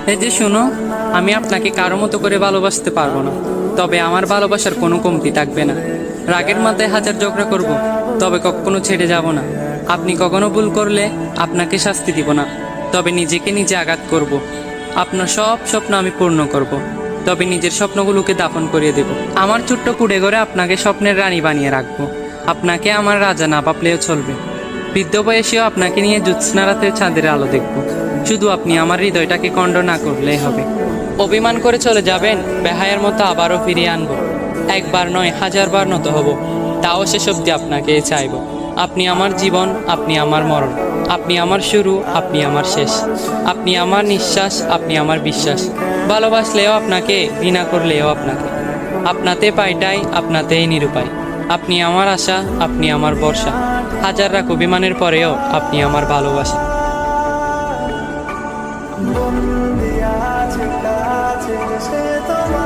এই যে শুনো, আমি আপনাকে কারো মতো করে ভালোবাসতে পারবো না, তবে আমার ভালোবাসার কোনো কমতি থাকবে না। রাগের মাথায় হাজার ঝগড়া করব, তবে কখনো ছেড়ে যাব না। আপনি কখনো ভুল করলে আপনাকে শাস্তি দিব না, তবে নিজেকে নিজে আঘাত করব। আপনার সব স্বপ্ন আমি পূর্ণ করব, তবে নিজের স্বপ্নগুলোকে দাফন করিয়ে দেব। আমার ছোট্ট কুড়ে ঘরে আপনাকে স্বপ্নের রানী বানিয়ে রাখবো। আপনাকে আমার রাজা না ভাবলেও চলবে। বৃদ্ধ বয়সেও আপনাকে নিয়ে জ্যোৎস্না রাতে চাঁদের আলো দেখব। শুধু আপনি আমার হৃদয়টাকে খণ্ড না করলেই হবে। অভিমান করে চলে যাবেন, বেহায়ার মতো আবারও ফিরিয়ে আনবো। একবার নয়, হাজারবার নত হব, তাও শেষ অবধি আপনাকে চাইব। আপনি আমার জীবন, আপনি আমার মরণ, আপনি আমার শুরু, আপনি আমার শেষ, আপনি আমার নিঃশ্বাস, আপনি আমার বিশ্বাস। ভালোবাসলেও আপনাকে, ঘৃণা করলেও আপনাকে। আপনাতে পাইটাই, আপনাতেই নিরুপায়। আপনি আমার আশা, আপনি আমার ভরসা। হাজার রাখ অভিমানের পরেও আপনি আমার ভালোবাসা। বন্দি আছে কাছে সে তোমার